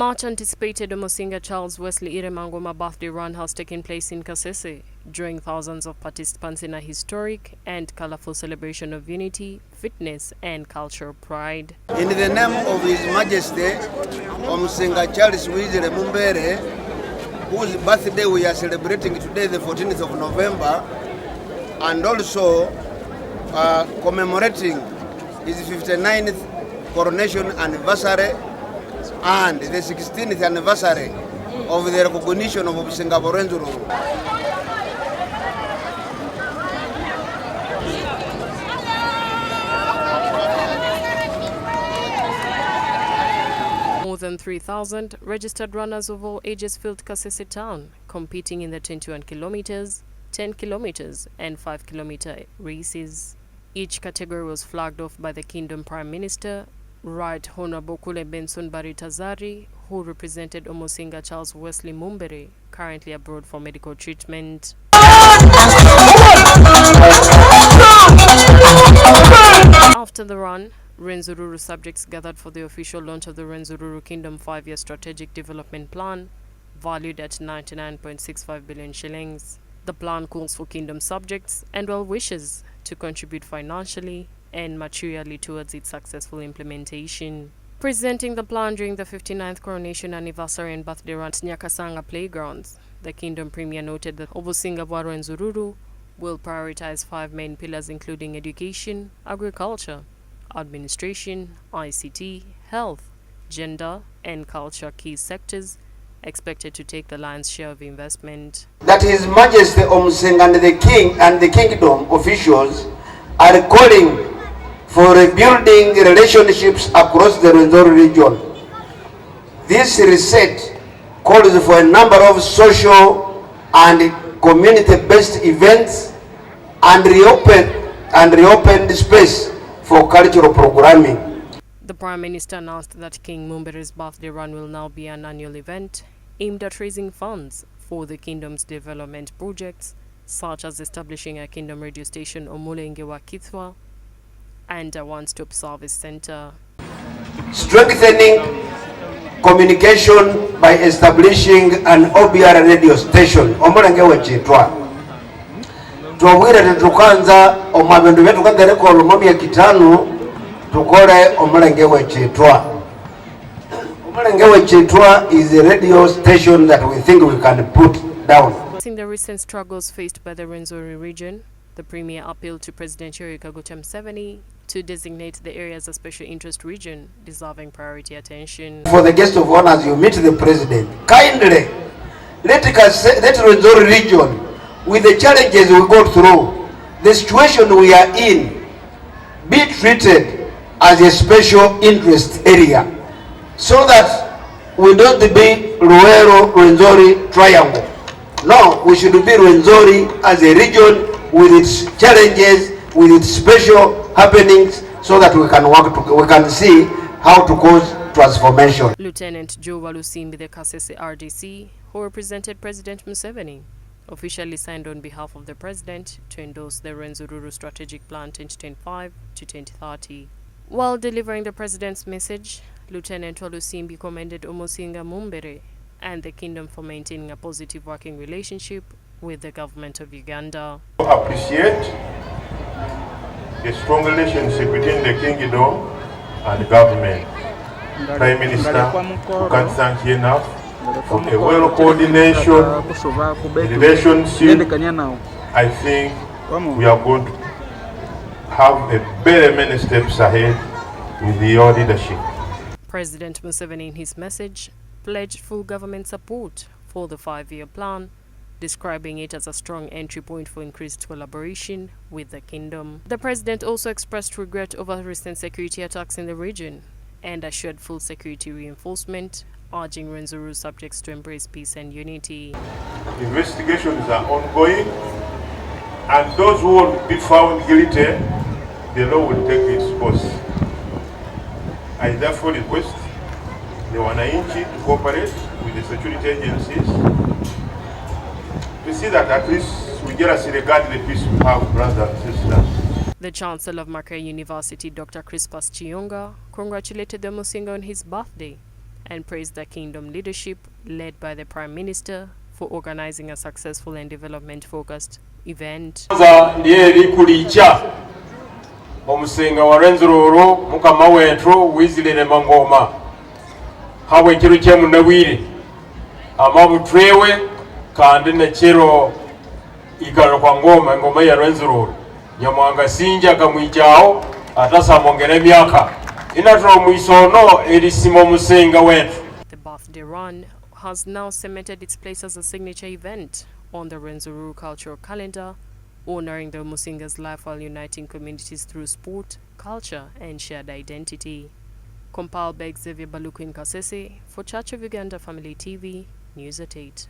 Much-anticipated Omusinga Charles Wesley Iremangoma birthday run has taken place in Kasese, drawing thousands of participants in a historic and colorful celebration of unity, fitness, and cultural pride. In the name of His Majesty Omusinga Charles Wesley Mumbere, whose birthday we are celebrating today, the 14th of November, and also commemorating his 59th coronation anniversary and the 16th anniversary of the recognition of Omusinga Rwenzururu. More than 3,000 registered runners of all ages filled Kasese town, competing in the 21 kilometers, 10 kilometers, and 5 kilometer races. Each category was flagged off by the Kingdom Prime Minister, Right Honorable Kule Benson Baritazari, who represented Omusinga Charles Wesley Mumbere, currently abroad for medical treatment. After the run, Rwenzururu subjects gathered for the official launch of the Rwenzururu Kingdom 5-year strategic development plan, valued at 99.65 billion shillings. The plan calls for Kingdom subjects and well-wishers to contribute financially and materially towards its successful implementation. Presenting the plan during the 59th coronation anniversary and birthday run at Nyakasanga Playgrounds, the Kingdom Premier noted that Omusinga Rwenzururu will prioritize 5 main pillars including education, agriculture, administration, ICT, health, gender, and culture key sectors expected to take the lion's share of investment. That His Majesty Omusinga and the King and the Kingdom officials are calling for rebuilding relationships across the Rwenzururu region. This reset calls for a number of social and community-based events and reopened space for cultural programming. The Prime Minister announced that King Mumbere's birthday run will now be an annual event aimed at raising funds for the Kingdom's development projects, such as establishing a Kingdom radio station Omusinga and a one-stop service center. Strengthening communication by establishing an OBR radio station Omusinga wechitwa. Tuwire tetukanza omabindu betu kanza rekolo mwamya kitanu tukole Omusinga wechitwa. Omusinga wechitwa is a radio station that we think we can put down. In the recent struggles faced by the Rwenzururu region, the Premier appealed to President Yoweri Kaguta Museveni to designate the area as a special interest region deserving priority attention. For the guest of honor, as you meet the President, kindly let Rwenzururu region, with the challenges we go through, the situation we are in, be treated as a special interest area, so that we don't be Rwenzururu triangle. No, we should be Rwenzururu as a region with its challenges, with its special happenings, so that we can work we can see how to cause transformation. Lieutenant Joe Walusimbi, the Kasese RDC, who represented President Museveni, officially signed on behalf of the President to endorse the Rwenzururu Strategic Plan 2025 to 2030. While delivering the President's message, Lieutenant Walusimbi commended Omusinga Mumbere and the Kingdom for maintaining a positive working relationship with the government of Uganda. Appreciate the strong relationship between the Kingdom and the government. Prime Minister, we can't thank you enough for a well-coordination relationship. I think we are going to have a very many steps ahead with your leadership. President Museveni, in his message, pledged full government support for the 5-year plan, describing it as a strong entry point for increased collaboration with the Kingdom. The President also expressed regret over recent security attacks in the region and assured full security reinforcement, urging Rwenzururu subjects to embrace peace and unity. Investigations are ongoing, and those who will be found guilty, the law will take its course. I therefore request the Wananchi to cooperate with the security agencies to see that at least we get a regard the peace we have, brothers and sisters. The Chancellor of Makerere University, Dr. Crispus Chiyonga, congratulated the Omusinga on his birthday and praised the kingdom leadership led by the Prime Minister for organizing a successful and development-focused event. Omusinga wa Rwenzururu mukama wetu Wesley Iremangoma hawe kiro kyemunawire amabutrewe kandi nekiro igalo kwa ngoma ya Rwenzururu nyamwanga sinja kamwijao atasamongera emyaka inatro mwisono erisimo Omusinga wetu. The birthday run has now cemented its place as a signature event on the Rwenzururu cultural calendar, honoring the Omusinga's life while uniting communities through sport, culture, and shared identity. Compiled by Xavier Baluku in Kasese for Church of Uganda Family TV, News at 8.